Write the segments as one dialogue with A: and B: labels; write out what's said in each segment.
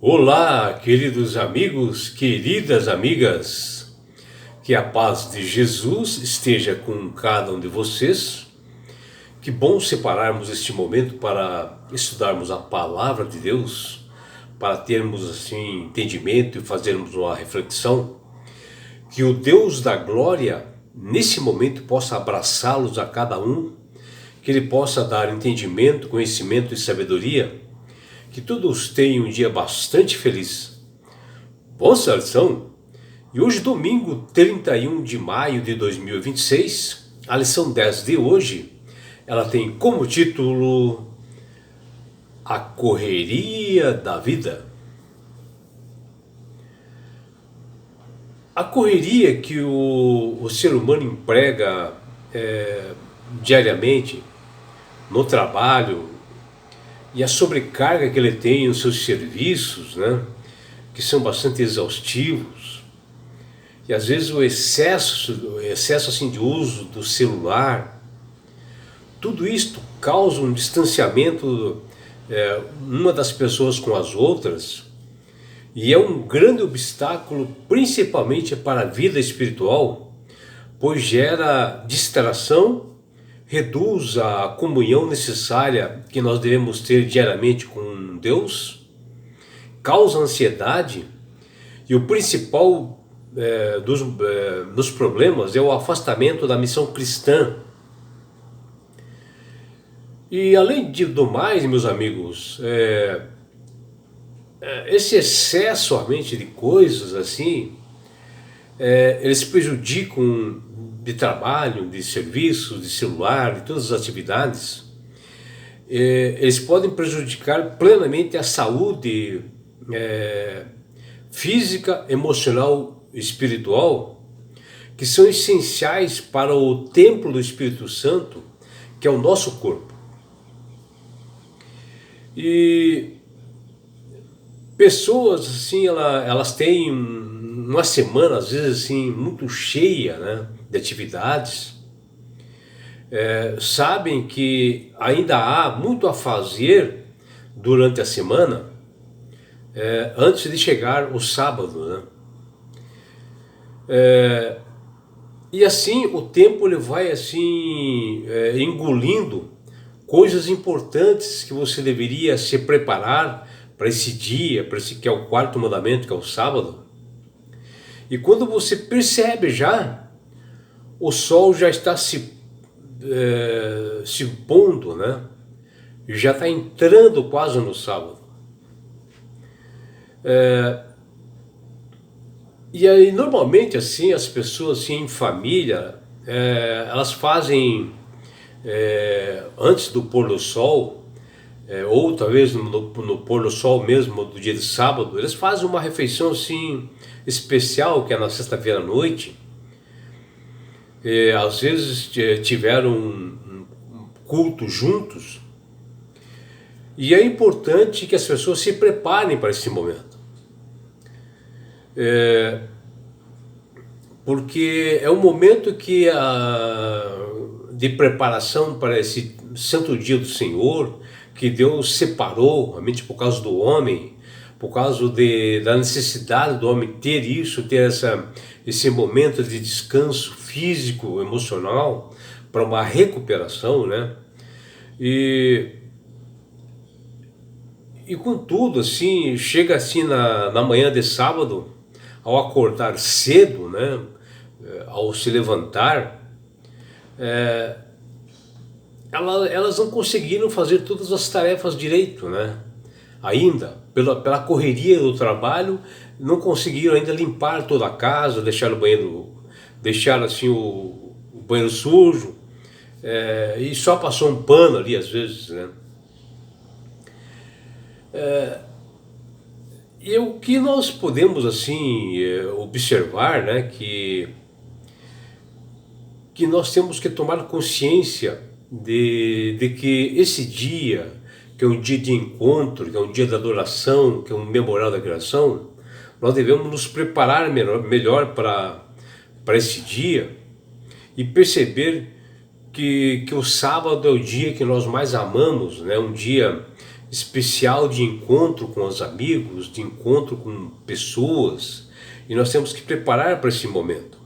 A: Olá, queridos amigos, queridas amigas, que a paz de Jesus esteja com cada um de vocês. Que bom separarmos este momento para estudarmos a palavra de Deus, para termos assim entendimento e fazermos uma reflexão. Que o Deus da glória, nesse momento, possa abraçá-los a cada um, que Ele possa dar entendimento, conhecimento e sabedoria. Que todos tenham um dia bastante feliz. Bom, lição. E hoje, domingo 31 de maio de 2026, a lição 10 de hoje, ela tem como título A Correria da Vida. A correria que o ser humano emprega diariamente no trabalho, e a sobrecarga que ele tem nos seus serviços, né, que são bastante exaustivos, e às vezes o excesso assim, de uso do celular, tudo isto causa um distanciamento uma das pessoas com as outras, e é um grande obstáculo principalmente para a vida espiritual, pois gera distração, reduz a comunhão necessária que nós devemos ter diariamente com Deus, causa ansiedade, e o principal dos problemas é o afastamento da missão cristã. E além do mais, meus amigos, esse excesso somente de coisas assim, eles prejudicam de trabalho, de serviços, de celular, de todas as atividades. Eles podem prejudicar plenamente a saúde física, emocional e espiritual, que são essenciais para o templo do Espírito Santo, que é o nosso corpo. E pessoas assim, elas têm uma semana às vezes assim muito cheia, né, de atividades, sabem que ainda há muito a fazer durante a semana, antes de chegar o sábado, né? E assim o tempo ele vai assim engolindo coisas importantes que você deveria se preparar para esse dia, para esse que é o quarto mandamento, que é o sábado. E quando você percebe já, o sol já está se pondo, né? Já está entrando quase no sábado. E aí normalmente assim as pessoas assim, em família, elas fazem antes do pôr do sol, ou talvez no pôr do sol mesmo do dia de sábado, eles fazem uma refeição assim especial, que é na sexta-feira à noite. Às vezes tiveram um culto juntos, e é importante que as pessoas se preparem para esse momento, porque é um momento que de preparação para esse santo dia do Senhor, que Deus separou realmente por causa do homem, por causa da necessidade do homem ter isso, ter esse momento de descanso físico, emocional, para uma recuperação, né? E contudo, assim, chega assim na manhã de sábado, ao acordar cedo, né? Ao se levantar, elas não conseguiram fazer todas as tarefas direito, né? Ainda, pela correria do trabalho, não conseguiram ainda limpar toda a casa, deixar o banheiro, deixar assim o banheiro sujo, e só passou um pano ali às vezes, né? E o que nós podemos assim observar, né, que nós temos que tomar consciência de que esse dia, que é um dia de encontro, que é um dia de adoração, que é um memorial da criação, nós devemos nos preparar melhor para esse dia, e perceber que o sábado é o dia que nós mais amamos, né? Um dia especial de encontro com os amigos, de encontro com pessoas, e nós temos que preparar para esse momento.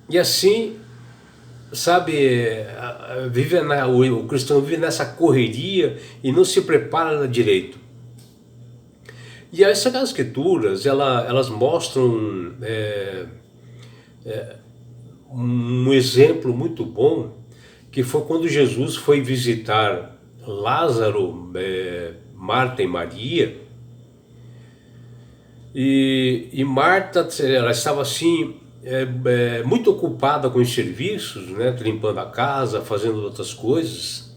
A: E assim, sabe, o cristão vive nessa correria e não se prepara direito. E as Sagradas Escrituras, elas mostram um exemplo muito bom, que foi quando Jesus foi visitar Lázaro, Marta e Maria. E Marta, ela estava assim, muito ocupada com os serviços, né, limpando a casa, fazendo outras coisas,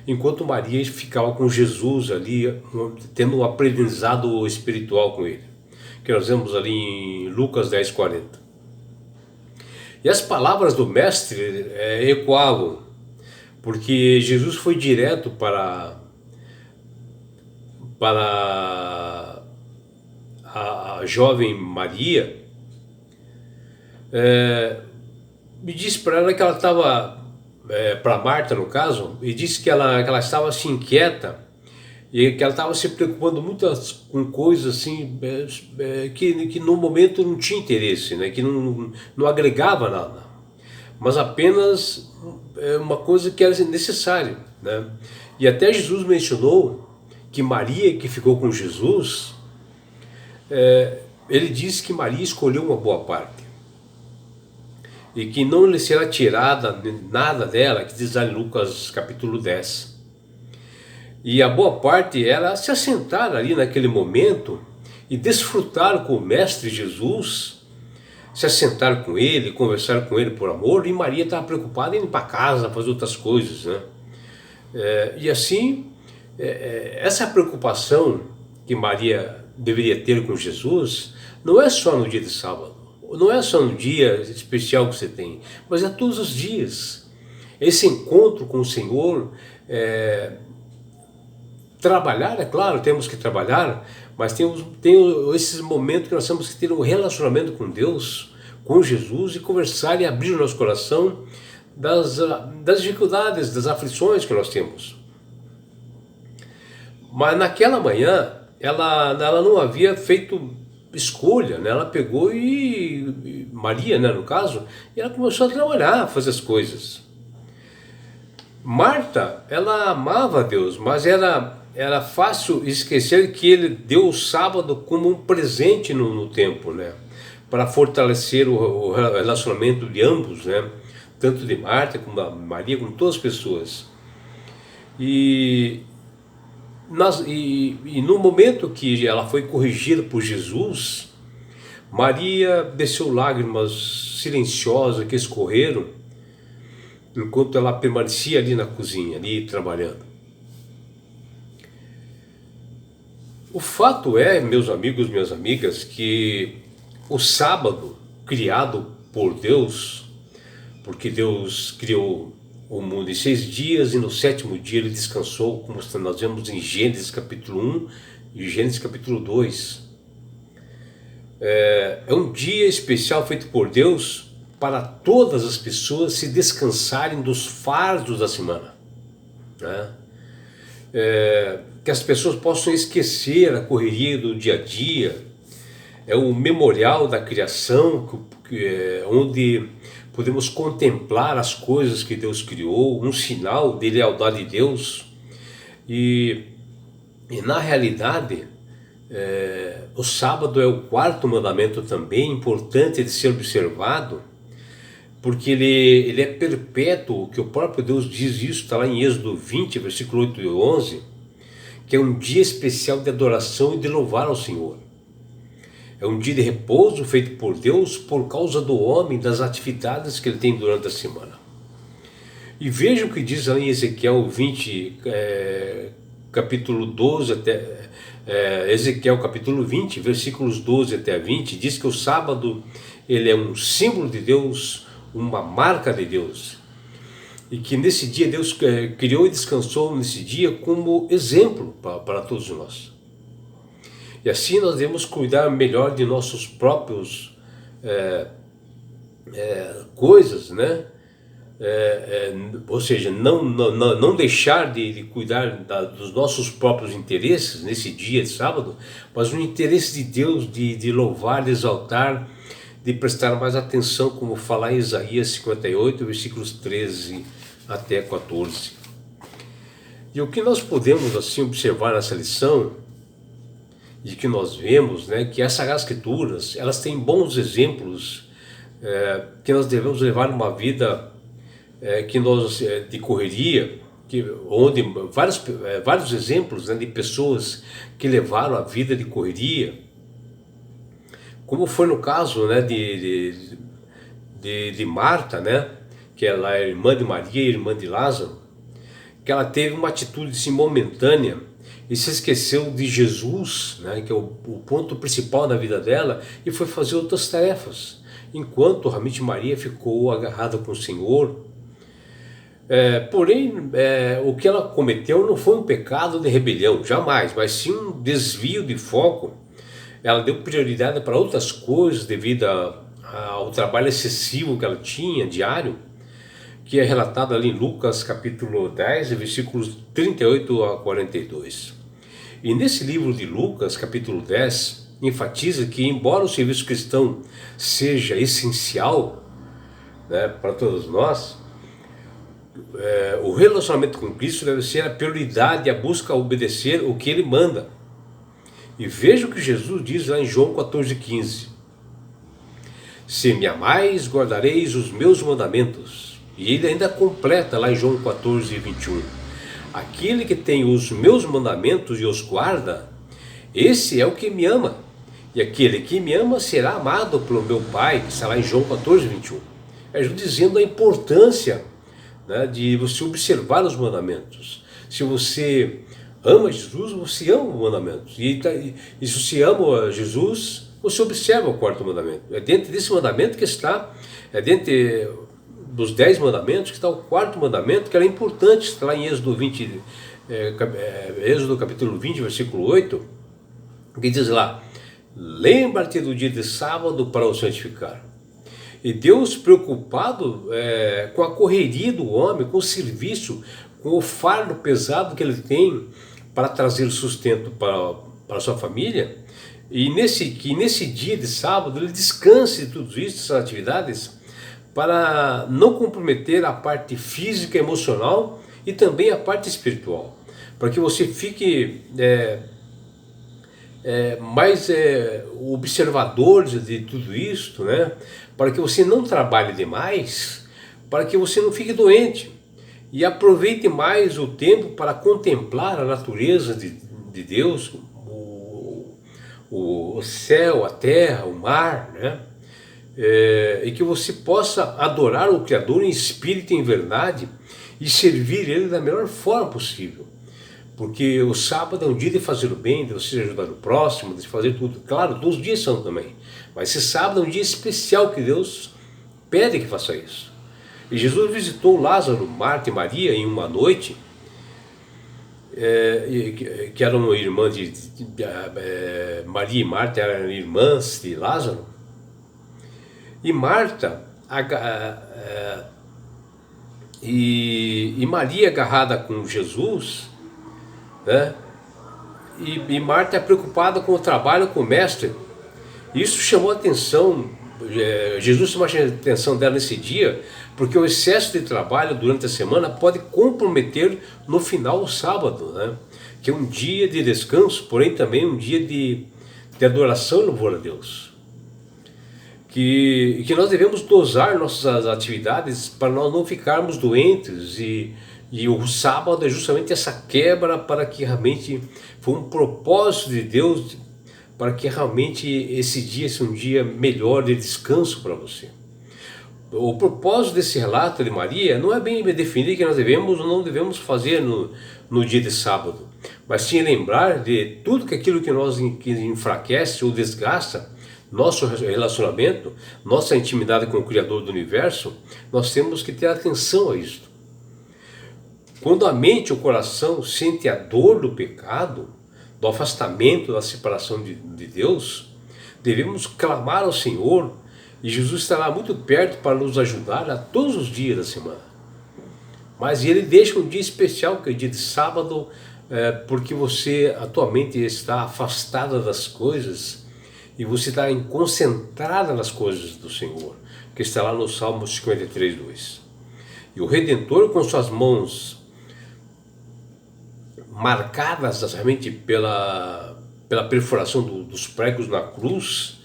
A: enquanto Maria ficava com Jesus ali, tendo um aprendizado espiritual com ele, que nós vemos ali em Lucas 10:40. E as palavras do mestre ecoavam, porque Jesus foi direto para a jovem Maria, e disse para ela que ela estava, para Marta no caso, e disse que ela estava assim inquieta, e que ela estava se preocupando muito com coisas assim, que no momento não tinha interesse, né, que não agregava nada, mas apenas uma coisa que era necessária, né? E até Jesus mencionou que Maria, que ficou com Jesus, ele disse que Maria escolheu uma boa parte, e que não lhe será tirada nada dela, que diz lá em Lucas capítulo 10. E a boa parte era se assentar ali naquele momento e desfrutar com o Mestre Jesus, se assentar com ele, conversar com ele por amor, e Maria estava preocupada em ir para casa, fazer outras coisas, né? E assim, essa preocupação que Maria deveria ter com Jesus, não é só no dia de sábado, não é só no dia especial que você tem, mas é todos os dias. Esse encontro com o Senhor, trabalhar, é claro, temos que trabalhar, mas tem esses momentos que nós temos que ter um relacionamento com Deus, com Jesus, e conversar e abrir o nosso coração das dificuldades, das aflições que nós temos. Mas naquela manhã, ela não havia feito escolha, né? Ela pegou Maria, né, no caso, e ela começou a trabalhar, a fazer as coisas. Marta, ela amava Deus, mas era fácil esquecer que ele deu o sábado como um presente no tempo, né? Para fortalecer o relacionamento de ambos, né? Tanto de Marta como da Maria, com todas as pessoas. E no momento que ela foi corrigida por Jesus, Maria desceu lágrimas silenciosas que escorreram, enquanto ela permanecia ali na cozinha, ali trabalhando. O fato é, meus amigos, minhas amigas, que o sábado, criado por Deus, porque Deus criou o mundo em 6 dias e no 7º dia ele descansou, como nós vemos em Gênesis capítulo 1 e Gênesis capítulo 2. É um dia especial feito por Deus para todas as pessoas se descansarem dos fardos da semana, né? Que as pessoas possam esquecer a correria do dia a dia. É o memorial da criação, onde podemos contemplar as coisas que Deus criou, um sinal de lealdade de Deus. E na realidade, o sábado é o 4º mandamento também, importante de ser observado, porque ele é perpétuo, que o próprio Deus diz isso, está lá em Êxodo 20, versículo 8 e 11, que é um dia especial de adoração e de louvar ao Senhor. É um dia de repouso feito por Deus por causa do homem, das atividades que ele tem durante a semana. E veja o que diz lá em Ezequiel 20, capítulo 12 até... Ezequiel capítulo 20, versículos 12 até 20, diz que o sábado ele é um símbolo de Deus, uma marca de Deus, e que nesse dia Deus criou e descansou nesse dia como exemplo para todos nós. E assim nós devemos cuidar melhor de nossos próprios coisas, né? ou seja, não deixar de cuidar dos nossos próprios interesses nesse dia de sábado, mas no interesse de Deus, de louvar, de exaltar, de prestar mais atenção, como fala em Isaías 58, versículos 13 até 14. E o que nós podemos assim observar nessa lição, e que nós vemos, né, que as Sagradas Escrituras, elas têm bons exemplos que nós devemos levar uma vida de correria, onde vários exemplos, né, de pessoas que levaram a vida de correria, como foi no caso, né, de Marta, né, que ela é irmã de Maria e irmã de Lázaro, que ela teve uma atitude assim, momentânea e se esqueceu de Jesus, né, que é o ponto principal na vida dela, e foi fazer outras tarefas, enquanto realmente Maria ficou agarrada com o Senhor. Porém, o que ela cometeu não foi um pecado de rebelião, jamais, mas sim um desvio de foco. Ela deu prioridade para outras coisas devido ao trabalho excessivo que ela tinha, diário, que é relatado ali em Lucas capítulo 10, versículos 38 a 42. E nesse livro de Lucas, capítulo 10, enfatiza que, embora o serviço cristão seja essencial, né, para todos nós, o relacionamento com Cristo deve ser a prioridade, a busca a obedecer o que Ele manda. E veja o que Jesus diz lá em João 14,15. Se me amais, guardareis os meus mandamentos. E ele ainda completa lá em João 14,21. Aquele que tem os meus mandamentos e os guarda, esse é o que me ama. E aquele que me ama será amado pelo meu Pai, que está lá em João 14,21. É dizendo a importância, né, de você observar os mandamentos. Se você ama Jesus, você ama os mandamentos. E se você ama Jesus, você observa o quarto mandamento. É dentro desse mandamento que está, dentro dos 10 mandamentos, que está o quarto mandamento, que era importante, está lá em Êxodo capítulo 20, versículo 8, que diz lá: lembra-te do dia de sábado para o santificar. E Deus, preocupado com a correria do homem, com o serviço, com o fardo pesado que ele tem para trazer sustento para a sua família, e que nesse dia de sábado ele descanse de tudo isso, dessas atividades, para não comprometer a parte física, emocional e também a parte espiritual, para que você fique mais observador de tudo isso, né? Para que você não trabalhe demais, para que você não fique doente, e aproveite mais o tempo para contemplar a natureza de Deus, o céu, a terra, o mar, né? E que você possa adorar o Criador em espírito e em verdade e servir Ele da melhor forma possível. Porque o sábado é um dia de fazer o bem, de você ajudar o próximo, de fazer tudo. Claro, todos os dias são também. Mas esse sábado é um dia especial que Deus pede que faça isso. E Jesus visitou Lázaro, Marta e Maria em uma noite, que eram irmãs Maria e Marta eram irmãs de Lázaro. E Marta e Maria agarrada com Jesus, né? E Marta é preocupada com o trabalho com o mestre. Isso chamou a atenção, Jesus chamou a atenção dela nesse dia, porque o excesso de trabalho durante a semana pode comprometer no final o sábado, né? Que é um dia de descanso, porém também um dia de adoração e louvor a Deus. Que nós devemos dosar nossas atividades para nós não ficarmos doentes, e o sábado é justamente essa quebra, para que realmente foi um propósito de Deus, para que realmente esse dia seja um dia melhor de descanso para você. O propósito desse relato de Maria não é bem definir que nós devemos ou não devemos fazer no dia de sábado, mas sim lembrar de tudo aquilo que enfraquece ou desgasta nosso relacionamento, nossa intimidade com o Criador do Universo. Nós temos que ter atenção a isso. Quando a mente e o coração sentem a dor do pecado, do afastamento, da separação de Deus, devemos clamar ao Senhor, e Jesus estará muito perto para nos ajudar a todos os dias da semana. Mas ele deixa um dia especial, que é o dia de sábado, porque você atualmente está afastada das coisas e você está concentrada nas coisas do Senhor, que está lá no Salmo 53, 2. E o Redentor, com suas mãos marcadas realmente pela perfuração dos pregos na cruz,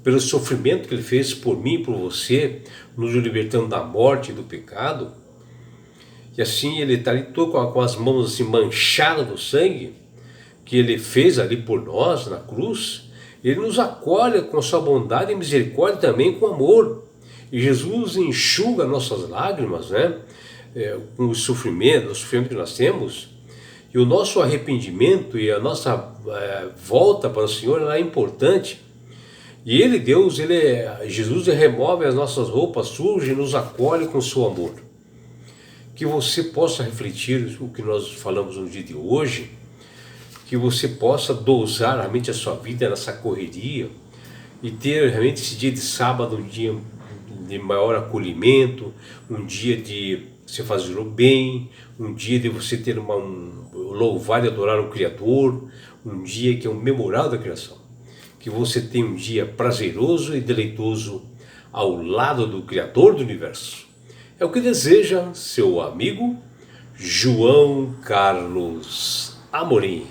A: pelo sofrimento que ele fez por mim e por você, nos libertando da morte e do pecado, e assim ele está ali todo com as mãos assim manchadas do sangue que ele fez ali por nós na cruz. Ele nos acolhe com sua bondade e misericórdia, também com amor. E Jesus enxuga nossas lágrimas, né? Com o sofrimento que nós temos. E o nosso arrependimento e a nossa volta para o Senhor é importante. E Jesus remove as nossas roupas sujas e nos acolhe com seu amor. Que você possa refletir o que nós falamos no dia de hoje, que você possa dosar realmente a sua vida nessa correria e ter realmente esse dia de sábado um dia de maior acolhimento, um dia de você fazer o bem, um dia de você ter louvar e adorar o Criador, um dia que é um memorial da criação. Que você tenha um dia prazeroso e deleitoso ao lado do Criador do Universo. É o que deseja seu amigo João Carlos Amorim.